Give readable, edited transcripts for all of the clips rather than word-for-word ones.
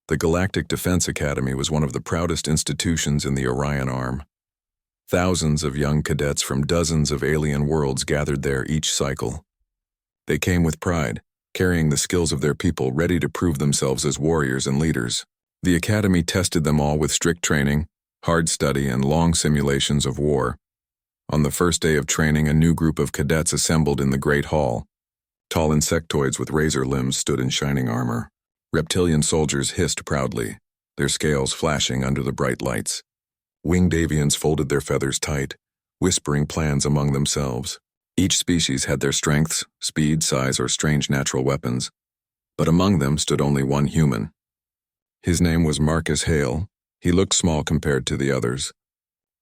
The Galactic Defense Academy was one of the proudest institutions in the Orion Arm. Thousands of young cadets from dozens of alien worlds gathered there each cycle. They came with pride, carrying the skills of their people, ready to prove themselves as warriors and leaders. The academy tested them all with strict training, hard study, and long simulations of war. On the first day of training, a new group of cadets assembled in the Great Hall. Tall insectoids with razor limbs stood in shining armor. Reptilian soldiers hissed proudly, their scales flashing under the bright lights. Winged avians folded their feathers tight, whispering plans among themselves. Each species had their strengths, speed, size, or strange natural weapons, but among them stood only one human. His name was Marcus Hale. He looked small compared to the others.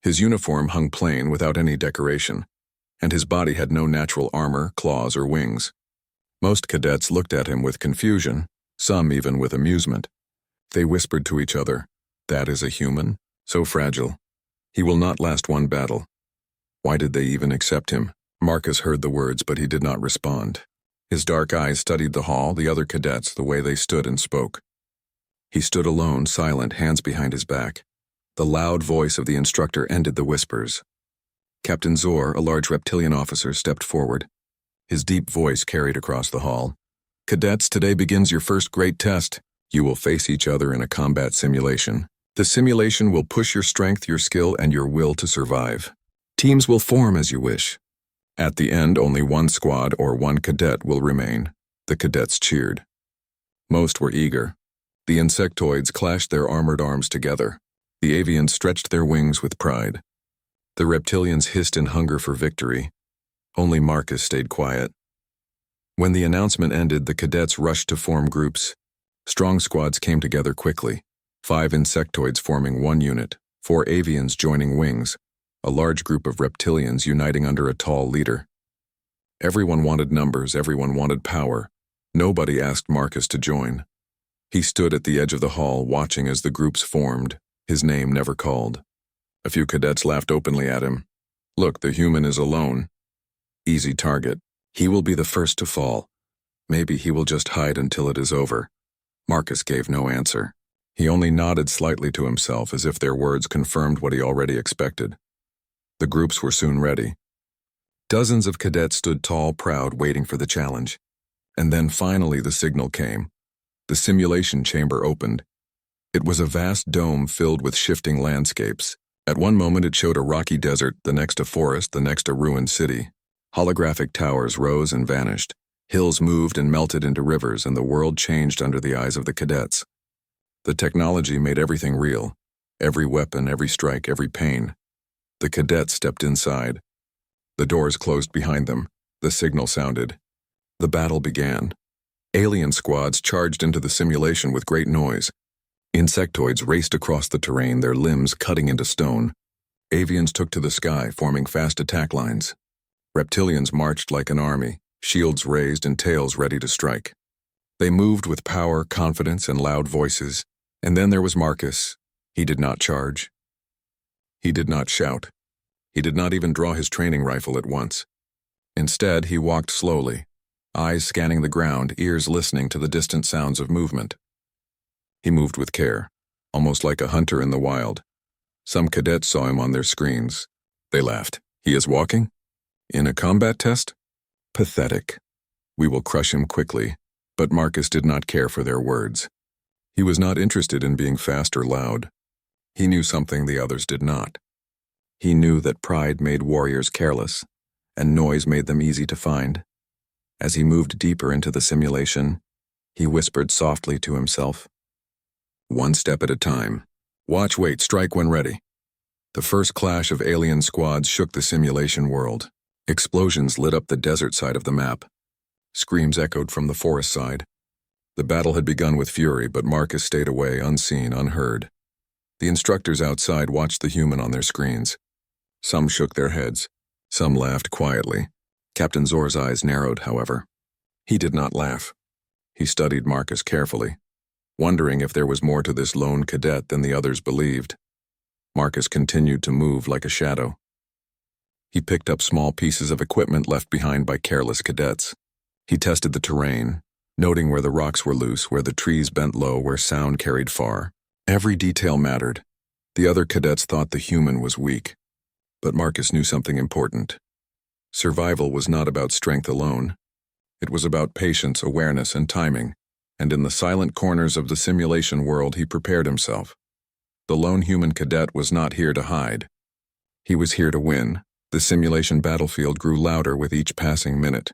His uniform hung plain without any decoration, and his body had no natural armor, claws, or wings. Most cadets looked at him with confusion, some even with amusement. They whispered to each other, "That is a human? So fragile. He will not last one battle." Why did they even accept him? Marcus heard the words, but he did not respond. His dark eyes studied the hall, the other cadets, the way they stood and spoke. He stood alone, silent, hands behind his back. The loud voice of the instructor ended the whispers. Captain Zor, a large reptilian officer, stepped forward. His deep voice carried across the hall. "Cadets, today begins your first great test. You will face each other in a combat simulation. The simulation will push your strength, your skill, and your will to survive. Teams will form as you wish. At the end, only one squad or one cadet will remain." The cadets cheered. Most were eager. The insectoids clashed their armored arms together. The avians stretched their wings with pride. The reptilians hissed in hunger for victory. Only Marcus stayed quiet. When the announcement ended, the cadets rushed to form groups. Strong squads came together quickly. 5 insectoids forming one unit, 4 avians joining wings, a large group of reptilians uniting under a tall leader. Everyone wanted numbers, everyone wanted power. Nobody asked Marcus to join. He stood at the edge of the hall, watching as the groups formed, his name never called. A few cadets laughed openly at him. "Look, the human is alone. Easy target. He will be the first to fall. Maybe he will just hide until it is over." Marcus gave no answer. He only nodded slightly to himself, as if their words confirmed what he already expected. The groups were soon ready. Dozens of cadets stood tall, proud, waiting for the challenge. And then finally the signal came. The simulation chamber opened. It was a vast dome filled with shifting landscapes. At one moment it showed a rocky desert, the next a forest, the next a ruined city. Holographic towers rose and vanished. Hills moved and melted into rivers, and the world changed under the eyes of the cadets. The technology made everything real. Every weapon, every strike, every pain. The cadets stepped inside. The doors closed behind them. The signal sounded. The battle began. Alien squads charged into the simulation with great noise. Insectoids raced across the terrain, their limbs cutting into stone. Avians took to the sky, forming fast attack lines. Reptilians marched like an army, shields raised and tails ready to strike. They moved with power, confidence, and loud voices. And then there was Marcus. He did not charge. He did not shout. He did not even draw his training rifle at once. Instead, he walked slowly, eyes scanning the ground, ears listening to the distant sounds of movement. He moved with care, almost like a hunter in the wild. Some cadets saw him on their screens. They laughed. "He is walking? In a combat test? Pathetic. We will crush him quickly." But Marcus did not care for their words. He was not interested in being fast or loud. He knew something the others did not. He knew that pride made warriors careless, and noise made them easy to find. As he moved deeper into the simulation, he whispered softly to himself, "One step at a time. Watch, wait, strike when ready." The first clash of alien squads shook the simulation world. Explosions lit up the desert side of the map. Screams echoed from the forest side. The battle had begun with fury, but Marcus stayed away, unseen, unheard. The instructors outside watched the human on their screens. Some shook their heads. Some laughed quietly. Captain Zor's eyes narrowed, however. He did not laugh. He studied Marcus carefully, wondering if there was more to this lone cadet than the others believed. Marcus continued to move like a shadow. He picked up small pieces of equipment left behind by careless cadets. He tested the terrain, noting where the rocks were loose, where the trees bent low, where sound carried far. Every detail mattered. The other cadets thought the human was weak, but Marcus knew something important. Survival was not about strength alone. It was about patience, awareness, and timing, and in the silent corners of the simulation world he prepared himself. The lone human cadet was not here to hide. He was here to win. The simulation battlefield grew louder with each passing minute.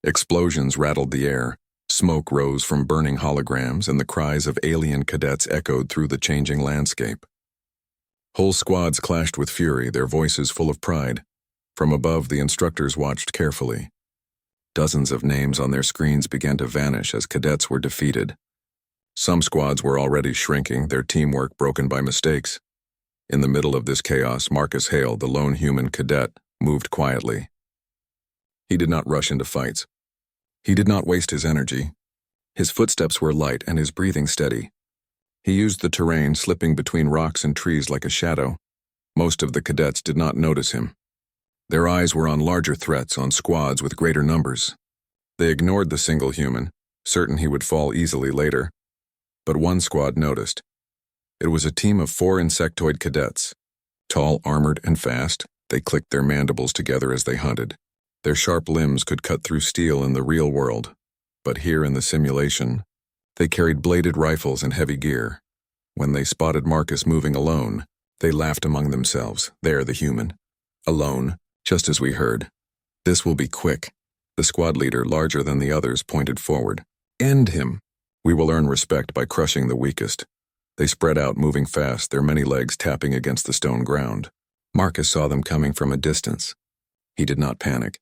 Explosions rattled the air, smoke rose from burning holograms, and the cries of alien cadets echoed through the changing landscape. Whole squads clashed with fury, their voices full of pride. From above, the instructors watched carefully. Dozens of names on their screens began to vanish as cadets were defeated. Some squads were already shrinking, their teamwork broken by mistakes. In the middle of this chaos, Marcus Hale, the lone human cadet, moved quietly. He did not rush into fights. He did not waste his energy. His footsteps were light and his breathing steady. He used the terrain, slipping between rocks and trees like a shadow. Most of the cadets did not notice him. Their eyes were on larger threats, on squads with greater numbers. They ignored the single human, certain he would fall easily later. But one squad noticed. It was a team of 4 insectoid cadets. Tall, armored, and fast, they clicked their mandibles together as they hunted. Their sharp limbs could cut through steel in the real world, but here in the simulation, they carried bladed rifles and heavy gear. When they spotted Marcus moving alone, they laughed among themselves. There, the human. Alone. Just as we heard. This will be quick. The squad leader, larger than the others, pointed forward. End him. We will earn respect by crushing the weakest. They spread out, moving fast, their many legs tapping against the stone ground. Marcus saw them coming from a distance. He did not panic.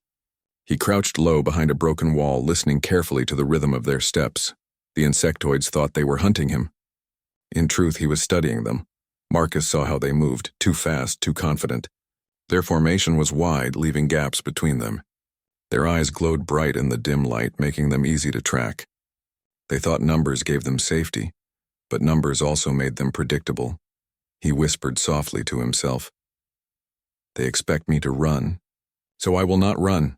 He crouched low behind a broken wall, listening carefully to the rhythm of their steps. The insectoids thought they were hunting him. In truth, he was studying them. Marcus saw how they moved, too fast, too confident. Their formation was wide, leaving gaps between them. Their eyes glowed bright in the dim light, making them easy to track. They thought numbers gave them safety, but numbers also made them predictable. He whispered softly to himself. They expect me to run, so I will not run.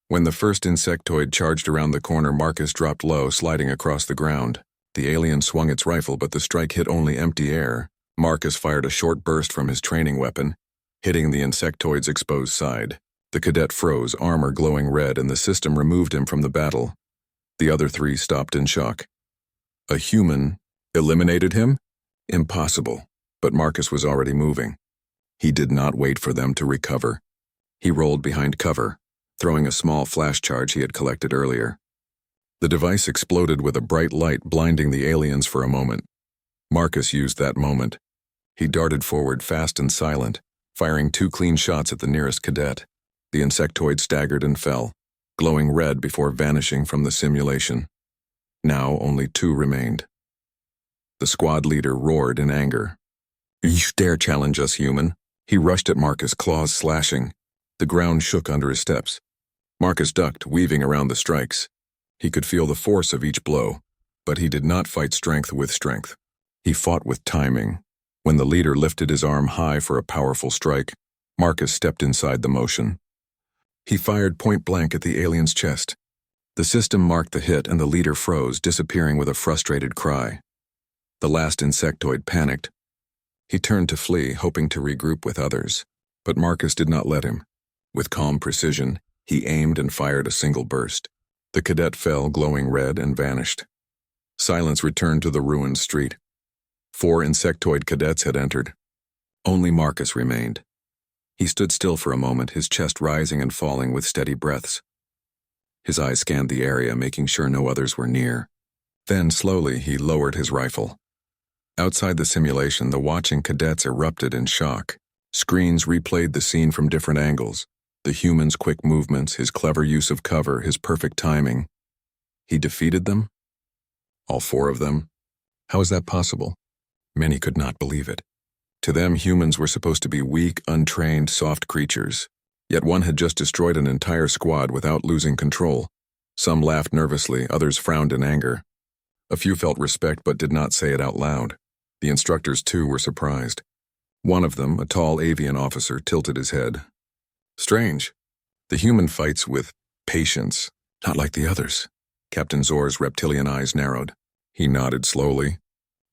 When the first insectoid charged around the corner, Marcus dropped low, sliding across the ground. The alien swung its rifle, but the strike hit only empty air. Marcus fired a short burst from his training weapon, hitting the insectoid's exposed side. The cadet froze, armor glowing red, and the system removed him from the battle. The other 3 stopped in shock. A human eliminated him? Impossible. But Marcus was already moving. He did not wait for them to recover. He rolled behind cover, throwing a small flash charge he had collected earlier. The device exploded with a bright light, blinding the aliens for a moment. Marcus used that moment. He darted forward, fast and silent, firing 2 clean shots at the nearest cadet. The insectoid staggered and fell, glowing red before vanishing from the simulation. Now only 2 remained. The squad leader roared in anger. You dare challenge us, human? He rushed at Marcus, claws slashing. The ground shook under his steps. Marcus ducked, weaving around the strikes. He could feel the force of each blow, but he did not fight strength with strength. He fought with timing. When the leader lifted his arm high for a powerful strike, Marcus stepped inside the motion. He fired point blank at the alien's chest. The system marked the hit and the leader froze, disappearing with a frustrated cry. The last insectoid panicked. He turned to flee, hoping to regroup with others, but Marcus did not let him. With calm precision, he aimed and fired a single burst. The cadet fell, glowing red, and vanished. Silence returned to the ruined street. 4 insectoid cadets had entered. Only Marcus remained. He stood still for a moment, his chest rising and falling with steady breaths. His eyes scanned the area, making sure no others were near. Then, slowly, he lowered his rifle. Outside the simulation, the watching cadets erupted in shock. Screens replayed the scene from different angles. The human's quick movements, his clever use of cover, his perfect timing. He defeated them? All 4 of them? How is that possible? Many could not believe it. To them, humans were supposed to be weak, untrained, soft creatures. Yet one had just destroyed an entire squad without losing control. Some laughed nervously, others frowned in anger. A few felt respect but did not say it out loud. The instructors, too, were surprised. One of them, a tall avian officer, tilted his head. Strange. The human fights with patience, not like the others. Captain Zor's reptilian eyes narrowed. He nodded slowly.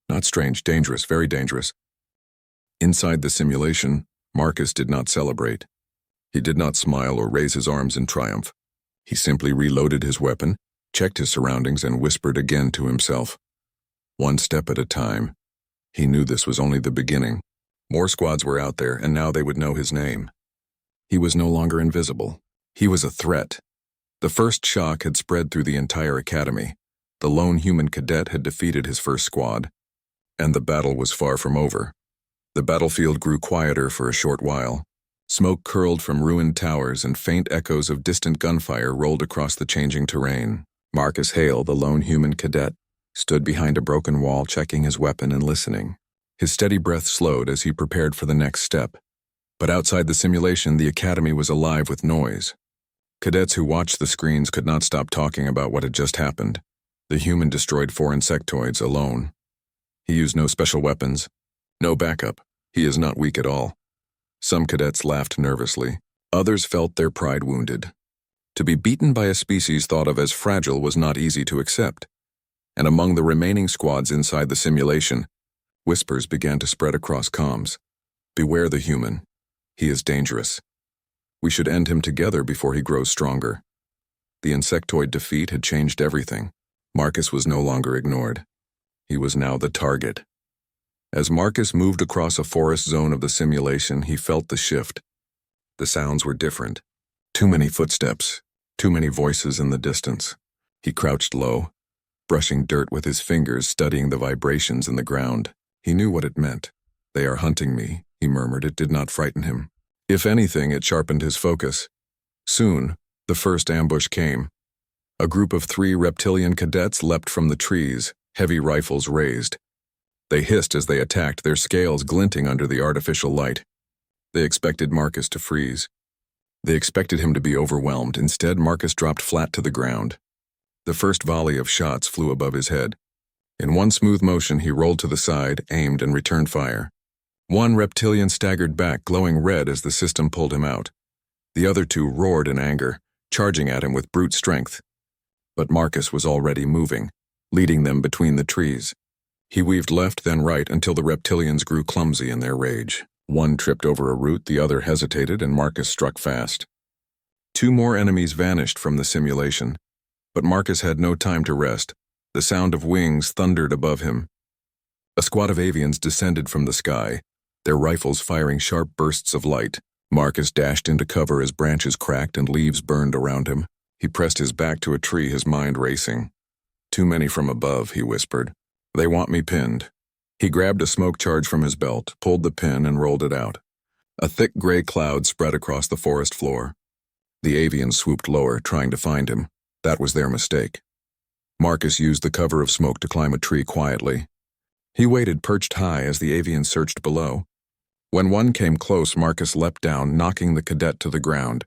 Not strange, dangerous, very dangerous. Inside the simulation, Marcus did not celebrate. He did not smile or raise his arms in triumph. He simply reloaded his weapon, checked his surroundings, and whispered again to himself. One step at a time. He knew this was only the beginning. More squads were out there, and now they would know his name. He was no longer invisible. He was a threat. The first shock had spread through the entire academy. The lone human cadet had defeated his first squad, and the battle was far from over. The battlefield grew quieter for a short while. Smoke curled from ruined towers and faint echoes of distant gunfire rolled across the changing terrain. Marcus Hale, the lone human cadet, stood behind a broken wall checking his weapon and listening. His steady breath slowed as he prepared for the next step. But outside the simulation, the academy was alive with noise. Cadets who watched the screens could not stop talking about what had just happened. The human destroyed 4 insectoids alone. He used no special weapons, no backup. He is not weak at all. Some cadets laughed nervously. Others felt their pride wounded. To be beaten by a species thought of as fragile was not easy to accept. And among the remaining squads inside the simulation, whispers began to spread across comms. Beware the human. He is dangerous. We should end him together before he grows stronger. The insectoid defeat had changed everything. Marcus was no longer ignored. He was now the target. As Marcus moved across a forest zone of the simulation, he felt the shift. The sounds were different. Too many footsteps, too many voices in the distance. He crouched low, brushing dirt with his fingers, studying the vibrations in the ground. He knew what it meant. They are hunting me, he murmured. It did not frighten him. If anything, it sharpened his focus. Soon, the first ambush came. A group of 3 reptilian cadets leapt from the trees, heavy rifles raised. They hissed as they attacked, their scales glinting under the artificial light. They expected Marcus to freeze. They expected him to be overwhelmed. Instead, Marcus dropped flat to the ground. The first volley of shots flew above his head. In one smooth motion, he rolled to the side, aimed, and returned fire. One reptilian staggered back, glowing red as the system pulled him out. The other 2 roared in anger, charging at him with brute strength. But Marcus was already moving, leading them between the trees. He weaved left, then right, until the reptilians grew clumsy in their rage. One tripped over a root, the other hesitated, and Marcus struck fast. 2 more enemies vanished from the simulation. But Marcus had no time to rest. The sound of wings thundered above him. A squad of avians descended from the sky, their rifles firing sharp bursts of light. Marcus dashed into cover as branches cracked and leaves burned around him. He pressed his back to a tree, his mind racing. Too many from above, he whispered. They want me pinned. He grabbed a smoke charge from his belt, pulled the pin, and rolled it out. A thick gray cloud spread across the forest floor. The avians swooped lower, trying to find him. That was their mistake. Marcus used the cover of smoke to climb a tree quietly. He waited perched high as the avians searched below. When one came close, Marcus leapt down, knocking the cadet to the ground.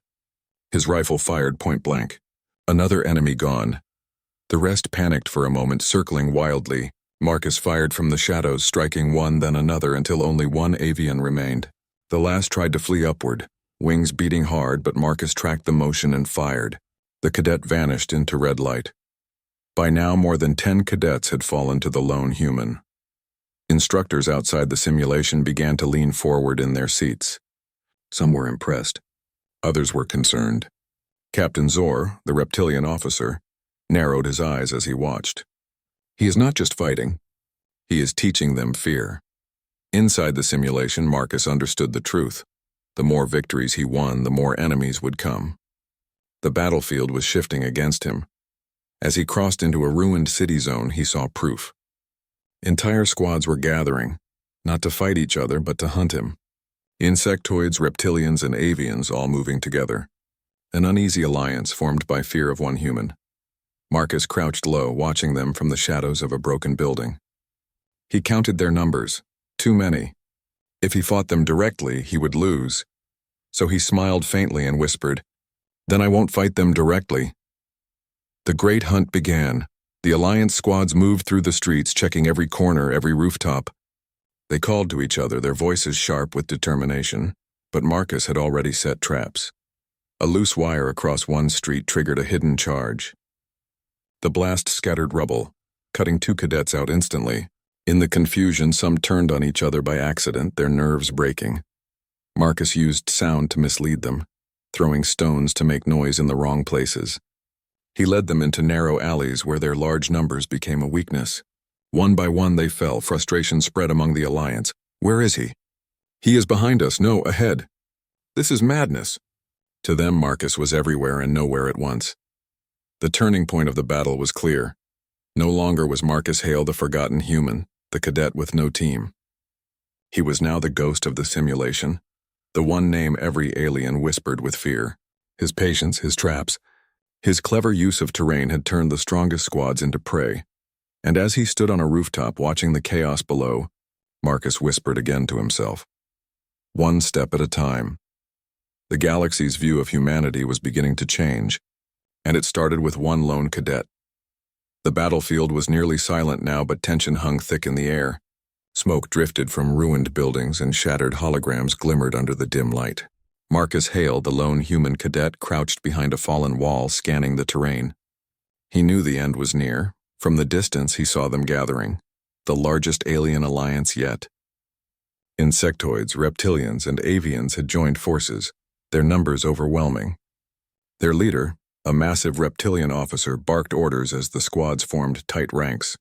His rifle fired point blank. Another enemy gone. The rest panicked for a moment, circling wildly. Marcus fired from the shadows, striking one then another until only one avian remained. The last tried to flee upward, wings beating hard, but Marcus tracked the motion and fired. The cadet vanished into red light. By now, more than 10 cadets had fallen to the lone human. Instructors outside the simulation began to lean forward in their seats. Some were impressed. Others were concerned. Captain Zor, the reptilian officer, narrowed his eyes as he watched. He is not just fighting. He is teaching them fear. Inside the simulation, Marcus understood the truth. The more victories he won, the more enemies would come. The battlefield was shifting against him. As he crossed into a ruined city zone, he saw proof. Entire squads were gathering, not to fight each other, but to hunt him. Insectoids, reptilians, and avians all moving together. An uneasy alliance formed by fear of one human. Marcus crouched low, watching them from the shadows of a broken building. He counted their numbers. Too many. If he fought them directly, he would lose. So he smiled faintly and whispered, "Then I won't fight them directly." The great hunt began. The alliance squads moved through the streets, checking every corner, every rooftop. They called to each other, their voices sharp with determination, but Marcus had already set traps. A loose wire across one street triggered a hidden charge. The blast scattered rubble, cutting 2 cadets out instantly. In the confusion, some turned on each other by accident, their nerves breaking. Marcus used sound to mislead them, throwing stones to make noise in the wrong places. He led them into narrow alleys where their large numbers became a weakness. One by one they fell, frustration spread among the Alliance. Where is he? He is behind us, no, ahead. This is madness. To them, Marcus was everywhere and nowhere at once. The turning point of the battle was clear. No longer was Marcus Hale the forgotten human, the cadet with no team. He was now the ghost of the simulation, the one name every alien whispered with fear. His patience, his traps, his clever use of terrain had turned the strongest squads into prey. And as he stood on a rooftop watching the chaos below, Marcus whispered again to himself. One step at a time. The galaxy's view of humanity was beginning to change, and it started with one lone cadet. The battlefield was nearly silent now, but tension hung thick in the air. Smoke drifted from ruined buildings and shattered holograms glimmered under the dim light. Marcus Hale, the lone human cadet, crouched behind a fallen wall, scanning the terrain. He knew the end was near. From the distance, he saw them gathering, the largest alien alliance yet. Insectoids, reptilians, and avians had joined forces, their numbers overwhelming. Their leader, a massive reptilian officer, barked orders as the squads formed tight ranks.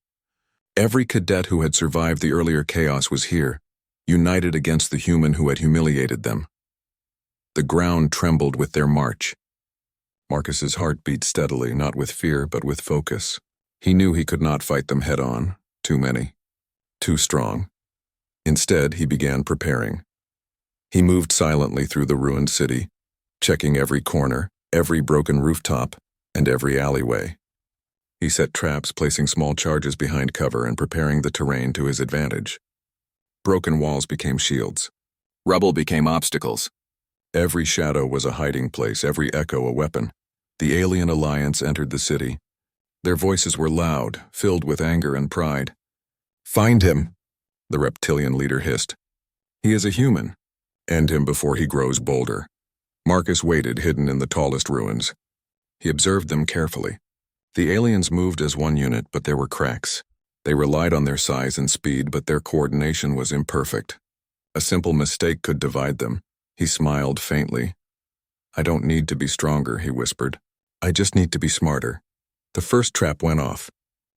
Every cadet who had survived the earlier chaos was here, united against the human who had humiliated them. The ground trembled with their march. Marcus's heart beat steadily, not with fear but with focus. He knew he could not fight them head-on, too many, too strong. Instead, he began preparing. He moved silently through the ruined city, checking every corner, every broken rooftop, and every alleyway. He set traps, placing small charges behind cover and preparing the terrain to his advantage. Broken walls became shields. Rubble became obstacles. Every shadow was a hiding place, every echo a weapon. The alien alliance entered the city. Their voices were loud, filled with anger and pride. "Find him," the reptilian leader hissed. "He is a human. End him before he grows bolder." Marcus waited, hidden in the tallest ruins. He observed them carefully. The aliens moved as one unit, but there were cracks. They relied on their size and speed, but their coordination was imperfect. A simple mistake could divide them. He smiled faintly. "I don't need to be stronger," he whispered. "I just need to be smarter." The first trap went off.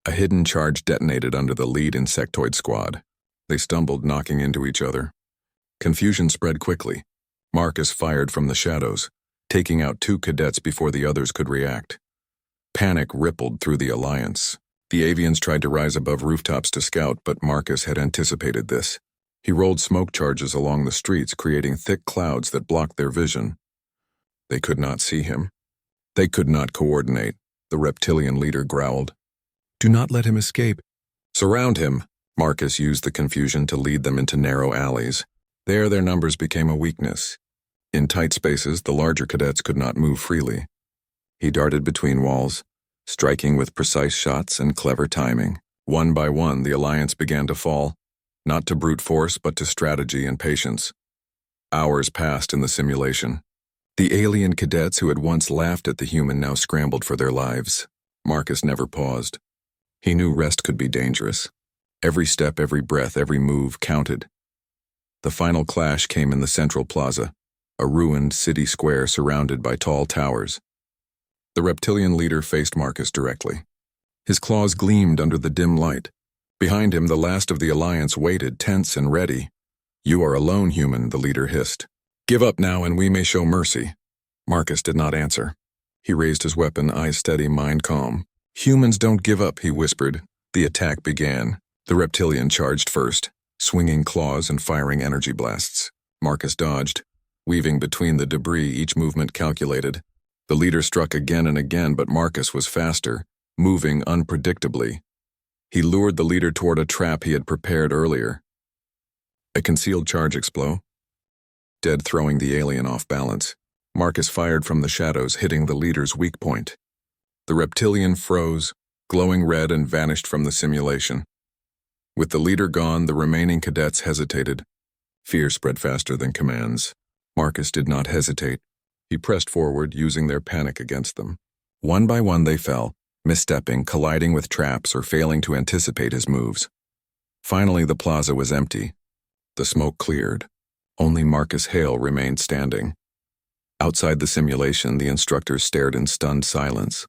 A hidden charge detonated under the lead insectoid squad. They stumbled, knocking into each other. Confusion spread quickly. Marcus fired from the shadows, taking out 2 cadets before the others could react. Panic rippled through the alliance. The avians tried to rise above rooftops to scout, but Marcus had anticipated this. He rolled smoke charges along the streets, creating thick clouds that blocked their vision. They could not see him. They could not coordinate, the reptilian leader growled. "Do not let him escape." "Surround him." Marcus used the confusion to lead them into narrow alleys. There, their numbers became a weakness. In tight spaces, the larger cadets could not move freely. He darted between walls, striking with precise shots and clever timing. One by one, the alliance began to fall, not to brute force, but to strategy and patience. Hours passed in the simulation. The alien cadets who had once laughed at the human now scrambled for their lives. Marcus never paused. He knew rest could be dangerous. Every step, every breath, every move counted. The final clash came in the central plaza, a ruined city square surrounded by tall towers. The reptilian leader faced Marcus directly. His claws gleamed under the dim light. Behind him, the last of the alliance waited, tense and ready. "You are alone, human," the leader hissed. "Give up now and we may show mercy." Marcus did not answer. He raised his weapon, eyes steady, mind calm. "Humans don't give up," he whispered. The attack began. The reptilian charged first, swinging claws and firing energy blasts. Marcus dodged, weaving between the debris, each movement calculated. The leader struck again and again, but Marcus was faster, moving unpredictably. He lured the leader toward a trap he had prepared earlier. A concealed charge explode, dead, throwing the alien off balance. Marcus fired from the shadows, hitting the leader's weak point. The reptilian froze, glowing red, and vanished from the simulation. With the leader gone, the remaining cadets hesitated. Fear spread faster than commands. Marcus did not hesitate. He pressed forward, using their panic against them. One by one they fell, misstepping, colliding with traps, or failing to anticipate his moves. Finally, the plaza was empty. The smoke cleared. Only Marcus Hale remained standing. Outside the simulation, the instructors stared in stunned silence.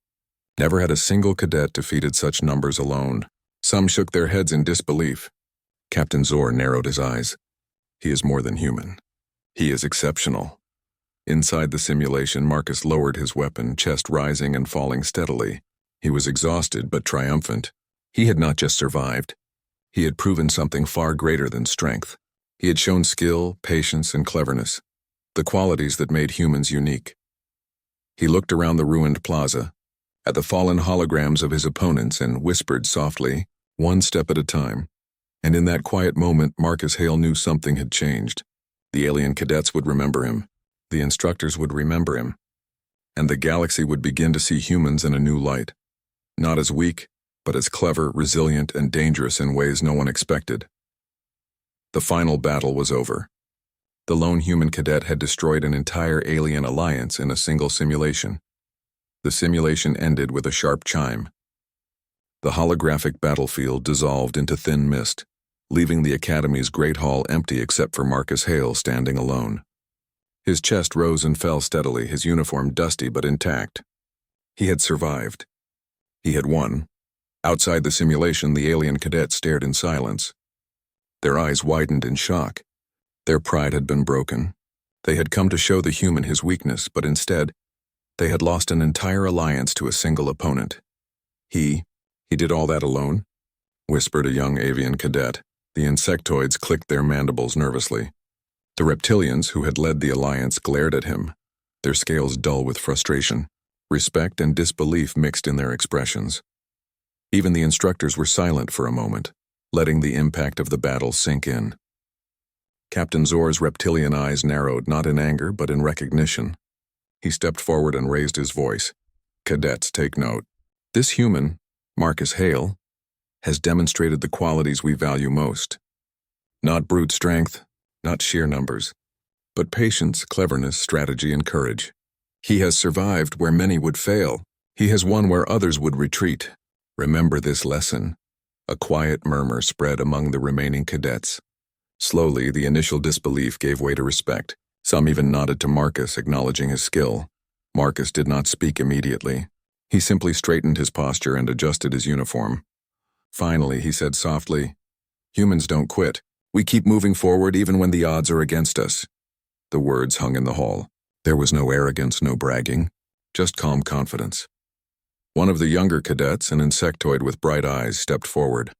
Never had a single cadet defeated such numbers alone. Some shook their heads in disbelief. Captain Zor narrowed his eyes. He is more than human. He is exceptional. Inside the simulation, Marcus lowered his weapon, chest rising and falling steadily. He was exhausted but triumphant. He had not just survived. He had proven something far greater than strength. He had shown skill, patience, and cleverness, the qualities that made humans unique. He looked around the ruined plaza, at the fallen holograms of his opponents, and whispered softly, one step at a time. And in that quiet moment, Marcus Hale knew something had changed. The alien cadets would remember him. The instructors would remember him. And the galaxy would begin to see humans in a new light. Not as weak, but as clever, resilient, and dangerous in ways no one expected. The final battle was over. The lone human cadet had destroyed an entire alien alliance in a single simulation. The simulation ended with a sharp chime. The holographic battlefield dissolved into thin mist, leaving the Academy's great hall empty except for Marcus Hale standing alone. His chest rose and fell steadily, his uniform dusty but intact. He had survived. He had won. Outside the simulation, the alien cadets stared in silence. Their eyes widened in shock. Their pride had been broken. They had come to show the human his weakness, but instead, they had lost an entire alliance to a single opponent. He did all that alone? Whispered a young avian cadet. The insectoids clicked their mandibles nervously. The reptilians who had led the alliance glared at him, their scales dull with frustration. Respect and disbelief mixed in their expressions. Even the instructors were silent for a moment, letting the impact of the battle sink in. Captain Zor's reptilian eyes narrowed, not in anger but in recognition. He stepped forward and raised his voice. Cadets, take note. This human, Marcus Hale, has demonstrated the qualities we value most. Not brute strength, not sheer numbers, but patience, cleverness, strategy, and courage. He has survived where many would fail. He has won where others would retreat. Remember this lesson. A quiet murmur spread among the remaining cadets. Slowly, the initial disbelief gave way to respect. Some even nodded to Marcus, acknowledging his skill. Marcus did not speak immediately. He simply straightened his posture and adjusted his uniform. Finally, he said softly, "Humans don't quit. We keep moving forward even when the odds are against us." The words hung in the hall. There was no arrogance, no bragging, just calm confidence. One of the younger cadets, an insectoid with bright eyes, stepped forward.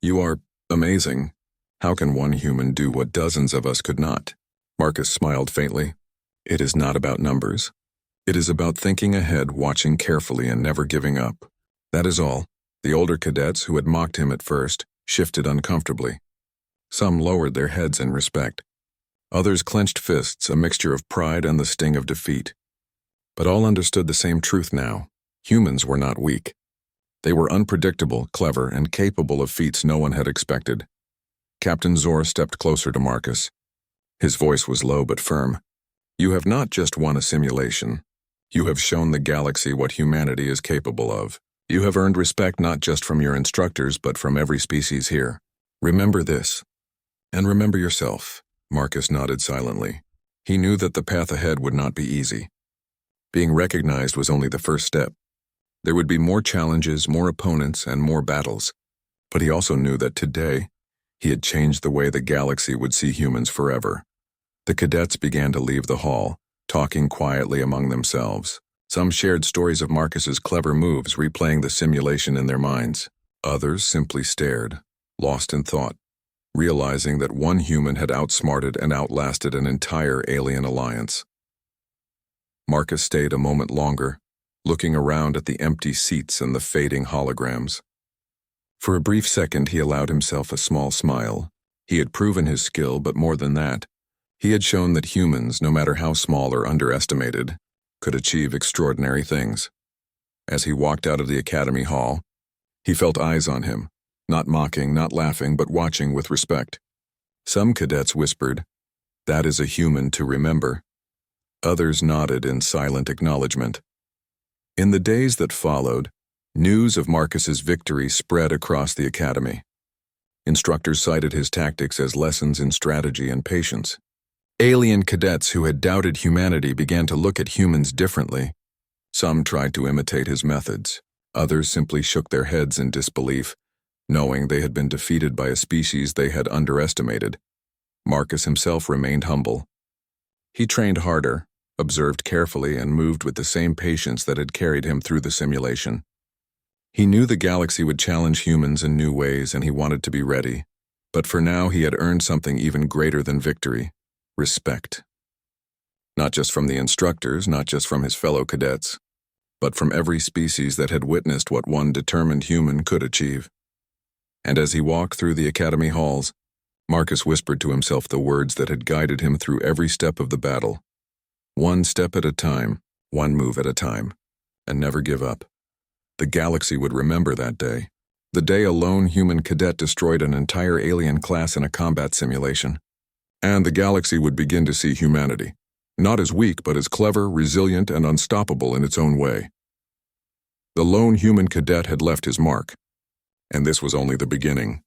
"You are amazing. How can one human do what dozens of us could not?" Marcus smiled faintly. "It is not about numbers. It is about thinking ahead, watching carefully, and never giving up. That is all." The older cadets, who had mocked him at first, shifted uncomfortably. Some lowered their heads in respect. Others clenched fists, a mixture of pride and the sting of defeat. But all understood the same truth now. Humans were not weak. They were unpredictable, clever, and capable of feats no one had expected. Captain Zor stepped closer to Marcus. His voice was low but firm. "You have not just won a simulation. You have shown the galaxy what humanity is capable of. You have earned respect not just from your instructors, but from every species here. Remember this. And remember yourself." Marcus nodded silently. He knew that the path ahead would not be easy. Being recognized was only the first step. There would be more challenges, more opponents, and more battles. But he also knew that today, he had changed the way the galaxy would see humans forever. The cadets began to leave the hall, talking quietly among themselves. Some shared stories of Marcus's clever moves, replaying the simulation in their minds. Others simply stared, lost in thought, realizing that one human had outsmarted and outlasted an entire alien alliance. Marcus stayed a moment longer, looking around at the empty seats and the fading holograms. For a brief second, he allowed himself a small smile. He had proven his skill, but more than that, he had shown that humans, no matter how small or underestimated, could achieve extraordinary things. As he walked out of the Academy Hall, he felt eyes on him, not mocking, not laughing, but watching with respect. Some cadets whispered, "That is a human to remember." Others nodded in silent acknowledgement. In the days that followed, News of Marcus's victory spread across the academy. Instructors cited his tactics as lessons in strategy and patience. Alien cadets who had doubted humanity began to look at humans differently. Some tried to imitate his methods. Others simply shook their heads in disbelief, knowing they had been defeated by a species they had underestimated. Marcus himself remained humble. He trained harder, observed carefully, and moved with the same patience that had carried him through the simulation. He knew the galaxy would challenge humans in new ways, and he wanted to be ready. But for now, he had earned something even greater than victory: respect. Not just from the instructors, not just from his fellow cadets, but from every species that had witnessed what one determined human could achieve. And as he walked through the academy halls, Marcus whispered to himself the words that had guided him through every step of the battle. One step at a time, one move at a time, and never give up. The galaxy would remember that day. The day a lone human cadet destroyed an entire alien class in a combat simulation. And the galaxy would begin to see humanity, not as weak but as clever, resilient, and unstoppable in its own way. The lone human cadet had left his mark, and this was only the beginning.